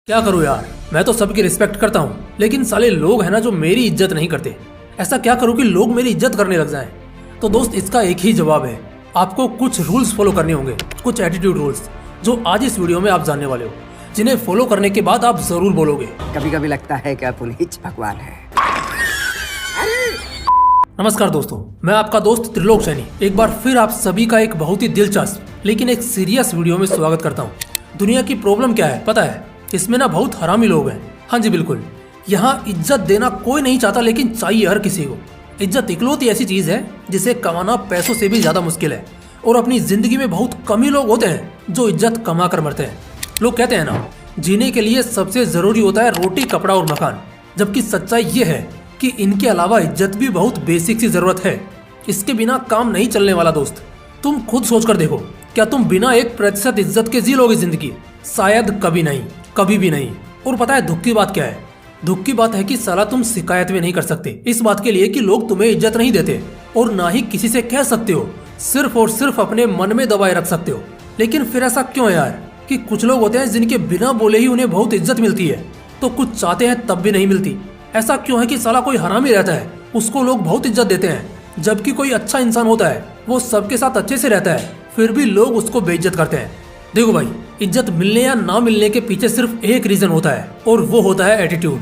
क्या करूँ यार, मैं तो सबकी रिस्पेक्ट करता हूँ, लेकिन साले लोग हैं ना जो मेरी इज्जत नहीं करते। ऐसा क्या करूँ कि लोग मेरी इज्जत करने लग जाएं? तो दोस्त इसका एक ही जवाब है, आपको कुछ रूल्स फॉलो करने होंगे, कुछ एटीट्यूड रूल्स जो आज इस वीडियो में आप जानने वाले हो, जिन्हें फॉलो करने के बाद आप जरूर बोलोगे कभी कभी लगता है कि पुनीत भगवान है। नमस्कार दोस्तों, मैं आपका दोस्त त्रिलोक सैनी एक बार फिर आप सभी का एक बहुत ही दिलचस्प लेकिन एक सीरियस वीडियो में स्वागत करता हूँ। दुनिया की प्रॉब्लम क्या है पता है? इसमें ना बहुत हरामी लोग हैं। हाँ जी बिल्कुल, यहाँ इज्जत देना कोई नहीं चाहता, लेकिन चाहिए हर किसी को। इज्जत इकलौती ऐसी चीज है जिसे कमाना पैसों से भी ज्यादा मुश्किल है, और अपनी जिंदगी में बहुत कम ही लोग होते हैं जो इज्जत कमा कर मरते हैं। लोग कहते हैं ना, जीने के लिए सबसे जरूरी होता है रोटी, कपड़ा और मकान, जबकि सच्चाई ये है कि इनके अलावा इज्जत भी बहुत बेसिक सी जरूरत है। इसके बिना काम नहीं चलने वाला दोस्त। तुम खुद सोच कर देखो, क्या तुम बिना 1% इज्जत के जी लोगे जिंदगी? शायद कभी नहीं, कभी भी नहीं। और पता है दुख की बात क्या है? दुख की बात है कि साला तुम शिकायत भी नहीं कर सकते इस बात के लिए कि लोग तुम्हें इज्जत नहीं देते, और ना ही किसी से कह सकते हो। सिर्फ और सिर्फ अपने मन में दबाए रख सकते हो। लेकिन फिर ऐसा क्यों है यार कि कुछ लोग होते हैं जिनके बिना बोले ही उन्हें बहुत इज्जत मिलती है, तो कुछ चाहते हैं तब भी नहीं मिलती। ऐसा क्यों है कि साला कोई हरामी रहता है उसको लोग बहुत इज्जत देते हैं, जबकि कोई अच्छा इंसान होता है वो सबके साथ अच्छे से रहता है, फिर भी लोग उसको बेइज्जत करते हैं। देखो भाई, इज्जत मिलने या ना मिलने के पीछे सिर्फ एक रीजन होता है, और वो होता है एटीट्यूड।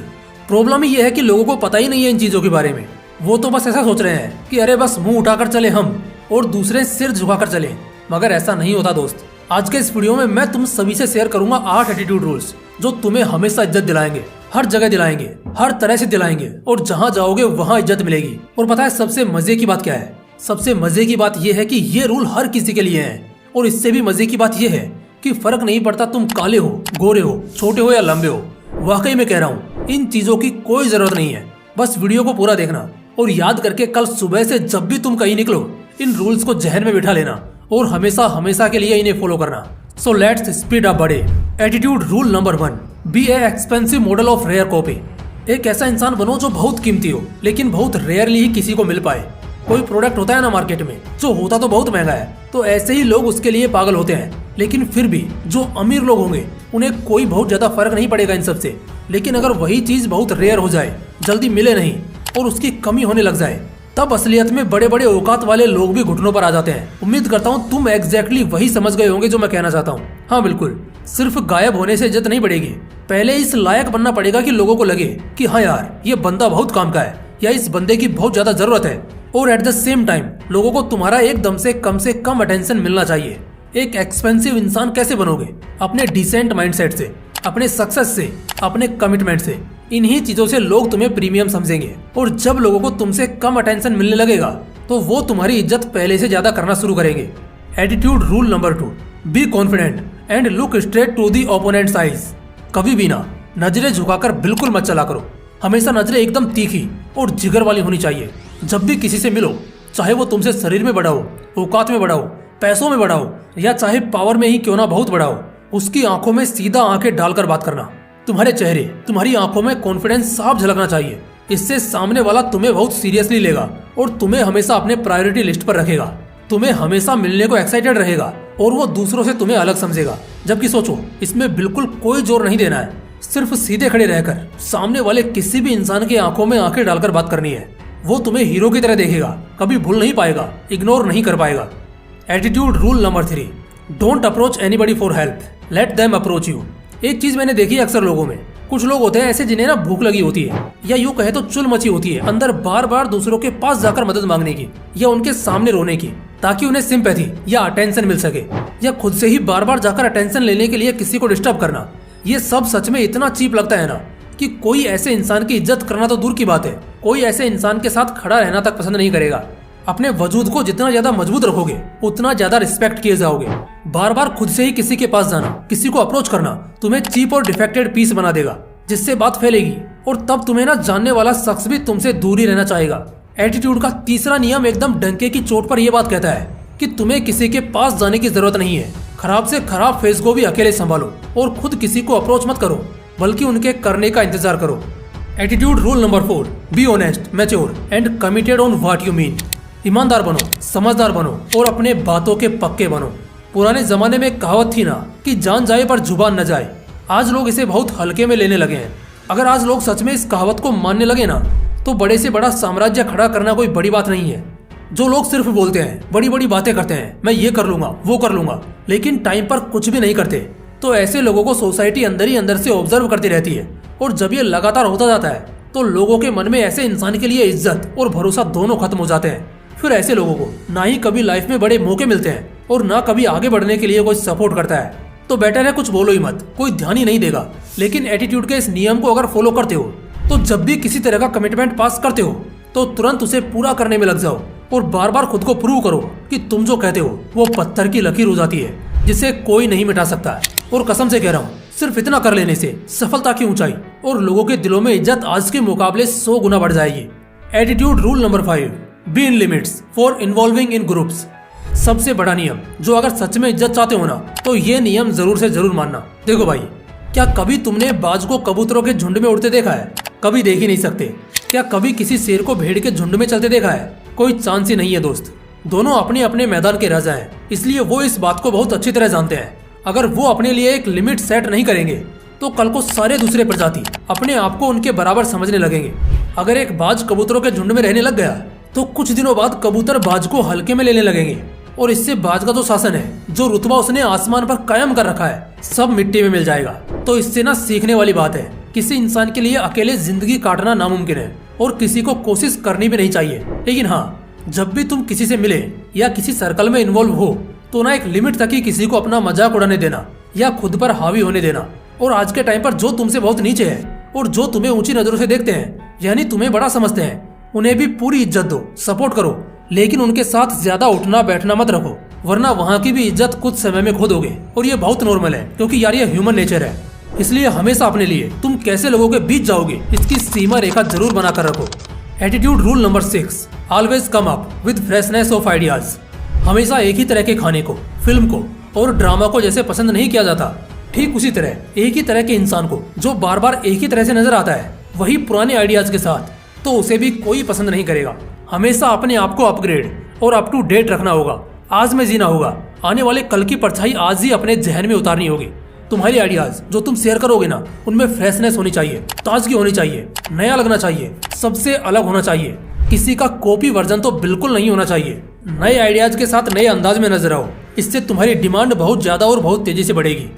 प्रॉब्लम ही ये है कि लोगों को पता ही नहीं है इन चीजों के बारे में। वो तो बस ऐसा सोच रहे हैं कि अरे बस मुंह उठाकर चले हम, और दूसरे सिर झुकाकर चले, मगर ऐसा नहीं होता दोस्त। आज के इस वीडियो में मैं तुम सभी से शेयर करूंगा 8 एटीट्यूड रूल्स जो तुम्हें हमेशा इज्जत दिलाएंगे, हर जगह दिलाएंगे, हर तरह से दिलाएंगे, और जहाँ जाओगे वहाँ इज्जत मिलेगी। और पता है सबसे मजे की बात क्या है? सबसे मजे की बात यह है कि ये रूल हर किसी के लिए है, और इससे भी मजे की बात यह है कि फर्क नहीं पड़ता तुम काले हो, गोरे हो, छोटे हो या लंबे हो। वाकई में कह रहा हूँ, इन चीजों की कोई जरूरत नहीं है। बस वीडियो को पूरा देखना और याद करके कल सुबह से जब भी तुम कहीं निकलो इन रूल्स को जहन में बिठा लेना, और हमेशा हमेशा के लिए इन्हें फॉलो करना। सो लेट्स स्पीड अप बड़े। Attitude rule number 1, be a expensive model of rare copy. एक ऐसा इंसान बनो जो बहुत कीमती हो, लेकिन बहुत रेयरली ही किसी को मिल पाए। कोई प्रोडक्ट होता है ना मार्केट में जो होता तो बहुत महंगा है, तो ऐसे ही लोग उसके लिए पागल होते हैं। लेकिन फिर भी जो अमीर लोग होंगे उन्हें कोई बहुत ज्यादा फर्क नहीं पड़ेगा इन सब से। लेकिन अगर वही चीज बहुत रेयर हो जाए, जल्दी मिले नहीं और उसकी कमी होने लग जाए, तब असलियत में बड़े बड़े औकात वाले लोग भी घुटनों पर आ जाते हैं। उम्मीद करता हूँ तुम एग्जैक्टली वही समझ गए होंगे जो मैं कहना चाहता हूँ। हाँ बिल्कुल, सिर्फ गायब होने से इज्जत नहीं बढ़ेगी, पहले इस लायक बनना पड़ेगा कि लोगों को लगे कि हाँ यार ये बंदा बहुत काम का है, या इस बंदे की बहुत ज्यादा जरूरत है। और एट द सेम टाइम लोगों को तुम्हारा एकदम से कम अटेंशन मिलना चाहिए। एक एक्सपेंसिव इंसान कैसे बनोगे? अपने डिसेंट माइंडसेट से, अपने सक्सेस से, अपने कमिटमेंट से। इन्हीं चीजों से लोग तुम्हें प्रीमियम समझेंगे, और जब लोगों को तुमसे कम अटेंशन मिलने लगेगा तो वो तुम्हारी इज्जत पहले से ज्यादा करना शुरू करेंगे। Attitude rule number 2, be confident and look straight to the opponent's eyes. कभी भी ना नजरें झुकाकर बिल्कुल मत चला करो। हमेशा नजरें एकदम तीखी और जिगर वाली होनी चाहिए। जब भी किसी से मिलो, चाहे वो तुमसे शरीर में बड़ा हो, औकात में बड़ा हो, पैसों में बड़ा हो, या चाहे पावर में ही क्यों ना बहुत बड़ा हो, उसकी आंखों में सीधा आंखें डालकर बात करना। तुम्हारे चेहरे, तुम्हारी आंखों में कॉन्फिडेंस साफ झलकना चाहिए। इससे सामने वाला तुम्हें बहुत सीरियसली लेगा और तुम्हें हमेशा अपने प्रायोरिटी लिस्ट पर रखेगा। तुम्हें हमेशा मिलने को एक्साइटेड रहेगा, और वो दूसरों से तुम्हें अलग समझेगा। जबकि सोचो, इसमें बिल्कुल कोई जोर नहीं देना है, सिर्फ सीधे खड़े रहकर सामने वाले किसी भी इंसान की आंखों में आंखें डालकर बात करनी है। वो तुम्हें हीरो की तरह देखेगा, कभी भूल नहीं पाएगा, इग्नोर नहीं कर पाएगा। Attitude rule number 3, don't approach anybody for help, let them approach you. एक चीज मैंने देखी है अक्सर लोगों में, कुछ लोग होते हैं ऐसे जिन्हें ना भूख लगी होती है, या यूं कहे तो चुल मची होती है अंदर बार बार दूसरों के पास जाकर मदद मांगने की, या उनके सामने रोने की, ताकि उन्हें सिंपैथी या अटेंशन मिल सके, या खुद से ही बार बार जाकर अटेंशन लेने के लिए किसी को डिस्टर्ब करना। ये सब सच में इतना चीप लगता है ना कि कोई ऐसे इंसान की इज्जत करना तो दूर की बात है, कोई ऐसे इंसान के साथ खड़ा रहना तक पसंद नहीं करेगा। अपने वजूद को जितना ज्यादा मजबूत रखोगे उतना ज्यादा रिस्पेक्ट किए जाओगे। बार बार खुद से ही किसी के पास जाना, किसी को अप्रोच करना तुम्हें चीप और डिफेक्टेड पीस बना देगा, जिससे बात फैलेगी, और तब तुम्हें ना जानने वाला शख्स भी तुमसे दूर ही रहना चाहेगा। एटीट्यूड का तीसरा नियम एकदम डंके की चोट पर यह बात कहता है कि तुम्हें किसी के पास जाने की जरूरत नहीं है। खराब से खराब फेस को भी अकेले संभालो, और खुद किसी को अप्रोच मत करो, बल्कि उनके करने का इंतजार करो। Attitude rule number 4, be honest, mature and committed on what you mean. ईमानदार बनो, समझदार बनो, और अपने बातों के पक्के बनो। पुराने जमाने में कहावत थी ना कि जान जाए पर जुबान न जाए। आज लोग इसे बहुत हल्के में लेने लगे हैं। अगर आज लोग सच में इस कहावत को मानने लगे ना, तो बड़े से बड़ा साम्राज्य खड़ा करना कोई बड़ी बात नहीं है। जो लोग सिर्फ बोलते हैं, बड़ी बड़ी बातें करते हैं, मैं ये कर लूंगा, वो कर लूंगा, लेकिन टाइम पर कुछ भी नहीं करते, तो ऐसे लोगों को सोसाइटी अंदर ही अंदर से ऑब्जर्व करती रहती है। और जब ये लगातार होता जाता है तो लोगों के मन में ऐसे इंसान के लिए इज्जत और भरोसा दोनों खत्म हो जाते हैं। फिर ऐसे लोगों को ना ही कभी लाइफ में बड़े मौके मिलते हैं और ना कभी आगे बढ़ने के लिए कोई सपोर्ट करता है। तो बेटर है कुछ बोलो ही मत, कोई ध्यान ही नहीं देगा। लेकिन एटीट्यूड के इस नियम को अगर फॉलो करते हो तो जब भी किसी तरह का कमिटमेंट पास करते हो तो तुरंत उसे पूरा करने में लग जाओ और बार बार खुद को प्रूव करो कि तुम जो कहते हो वो पत्थर की लकीर हो जाती है जिसे कोई नहीं मिटा सकता। और कसम से कह रहा हूँ, सिर्फ इतना कर लेने से सफलता की ऊंचाई और लोगों के दिलों में इज्जत आज के मुकाबले 100 गुना बढ़ जाएगी। Attitude rule number 5, be in limits for involving in groups. सबसे बड़ा नियम, जो अगर सच में इज्जत चाहते हो ना, तो ये नियम जरूर से जरूर मानना। देखो भाई, क्या कभी तुमने बाज को कबूतरों के झुंड में उड़ते देखा है? कभी देख ही नहीं सकते। क्या कभी किसी शेर को भेड़ के झुंड में चलते देखा है? कोई चांस ही नहीं है दोस्त। दोनों अपने अपने मैदान के राजा हैं, इसलिए वो इस बात को बहुत अच्छी तरह जानते हैं। अगर वो अपने लिए एक लिमिट सेट नहीं करेंगे तो कल को सारे दूसरे प्रजाति अपने आप को उनके बराबर समझने लगेंगे। अगर एक बाज कबूतरों के झुंड में रहने लग गया तो कुछ दिनों बाद कबूतर बाज को हल्के में लेने लगेंगे और इससे बाज का जो शासन है, जो रुतबा उसने आसमान पर कायम कर रखा है, सब मिट्टी में मिल जाएगा। तो इससे ना सीखने वाली बात है, किसी इंसान के लिए अकेले जिंदगी काटना नामुमकिन है और किसी को कोशिश करनी भी नहीं चाहिए। लेकिन हाँ, जब भी तुम किसी से मिले या किसी सर्कल में इन्वॉल्व हो तो ना एक लिमिट तक ही किसी को अपना मजाक उड़ाने देना या खुद पर हावी होने देना। और आज के टाइम पर जो तुमसे बहुत नीचे है और जो तुम्हें ऊंची नजरों से देखते हैं, यानी तुम्हें बड़ा समझते हैं, उन्हें भी पूरी इज्जत दो, सपोर्ट करो, लेकिन उनके साथ ज्यादा उठना बैठना मत रखो, वरना वहाँ की भी इज्जत कुछ समय में खो दोगे। और ये बहुत नॉर्मल है, क्योंकि यार ये ह्यूमन नेचर है। इसलिए हमेशा अपने लिए तुम कैसे लोगों के बीच जाओगे, इसकी सीमा रेखा जरूर बना कर रखो। Attitude rule number 6, always come up with freshness of ideas. हमेशा एक ही तरह के खाने को, फिल्म को और ड्रामा को जैसे पसंद नहीं किया जाता, ठीक उसी तरह एक ही तरह के इंसान को जो बार बार एक ही तरह से नजर आता है, वही पुराने आइडियाज के साथ, तो उसे भी कोई पसंद नहीं करेगा। हमेशा अपने आप को अपग्रेड और अप टू डेट रखना होगा। आज में जीना होगा, आने वाले कल की परछाई आज ही अपने जहन में उतारनी होगी। तुम्हारी आइडियाज जो तुम शेयर करोगे ना, उनमें फ्रेशनेस होनी चाहिए, ताजगी होनी चाहिए, नया लगना चाहिए, सबसे अलग होना चाहिए। किसी का कॉपी वर्जन तो बिल्कुल नहीं होना चाहिए। नए आइडियाज के साथ नए अंदाज में नजर आओ, इससे तुम्हारी डिमांड बहुत ज्यादा और बहुत तेजी से बढ़ेगी।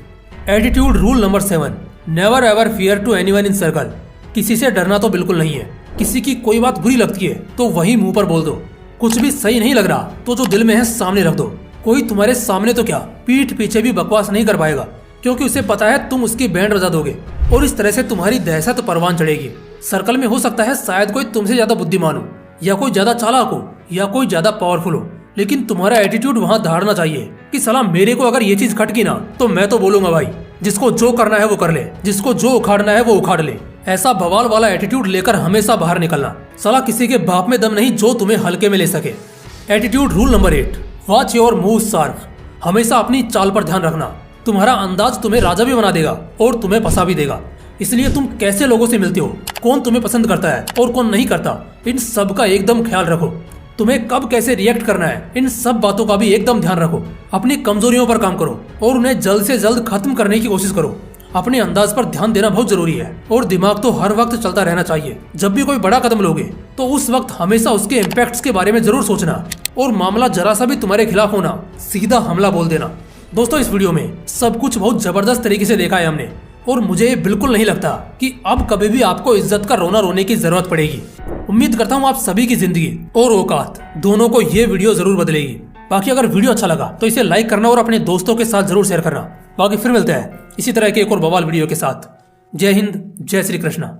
Attitude rule number 7, never ever fear to anyone in circle. किसी से डरना तो बिल्कुल नहीं है। किसी की कोई बात बुरी लगती है तो वही मुंह पर बोल दो। कुछ भी सही नहीं लग रहा तो जो दिल में है सामने रख दो। कोई तुम्हारे सामने तो क्या, पीठ पीछे भी बकवास नहीं कर पाएगा, क्योंकि उसे पता है तुम उसकी बैंड बजा दोगे और इस तरह से तुम्हारी दहशत परवान चढ़ेगी। सर्कल में हो सकता है शायद कोई तुमसे ज्यादा बुद्धिमान हो, या कोई ज्यादा चालाक हो, या कोई ज्यादा पावरफुल हो, लेकिन तुम्हारा एटीट्यूड वहाँ धारना चाहिए कि साला मेरे को अगर ये चीज खटकी ना तो मैं तो बोलूंगा भाई, जिसको जो करना है वो कर ले, जिसको जो उखाड़ना है वो उखाड़ ले। ऐसा बवाल वाला एटीट्यूड लेकर हमेशा बाहर निकलना। साला किसी के बाप में दम नहीं जो तुम्हें हल्के में ले सके। Attitude rule number 8, watch your move sharp. हमेशा अपनी चाल पर ध्यान रखना। तुम्हारा अंदाज तुम्हें राजा भी बना देगा और तुम्हें फंसा भी देगा। इसलिए तुम कैसे लोगों से मिलते हो, कौन तुम्हें पसंद करता है और कौन नहीं करता, इन सब का एकदम ख्याल रखो। तुम्हें कब कैसे रिएक्ट करना है, इन सब बातों का भी एकदम ध्यान रखो। अपनी कमजोरियों पर काम करो और उन्हें जल्द से जल्द खत्म करने की कोशिश करो। अपने अंदाज पर ध्यान देना बहुत जरूरी है और दिमाग तो हर वक्त चलता रहना चाहिए। जब भी कोई बड़ा कदम लोगे तो उस वक्त हमेशा उसके इम्पैक्ट्स के बारे में जरूर सोचना, और मामला जरा सा भी तुम्हारे खिलाफ होना, सीधा हमला बोल देना। दोस्तों, इस वीडियो में सब कुछ बहुत जबरदस्त तरीके से देखा है हमने, और मुझे बिल्कुल नहीं लगता कि अब कभी भी आपको इज्जत का रोना रोने की जरूरत पड़ेगी। उम्मीद करता हूँ आप सभी की जिंदगी और औकात दोनों को ये वीडियो जरूर बदलेगी। बाकी अगर वीडियो अच्छा लगा तो इसे लाइक करना और अपने दोस्तों के साथ जरूर शेयर करना। बाकी फिर मिलते हैं इसी तरह के एक और बवाल वीडियो के साथ। जय हिंद, जय श्री कृष्णा।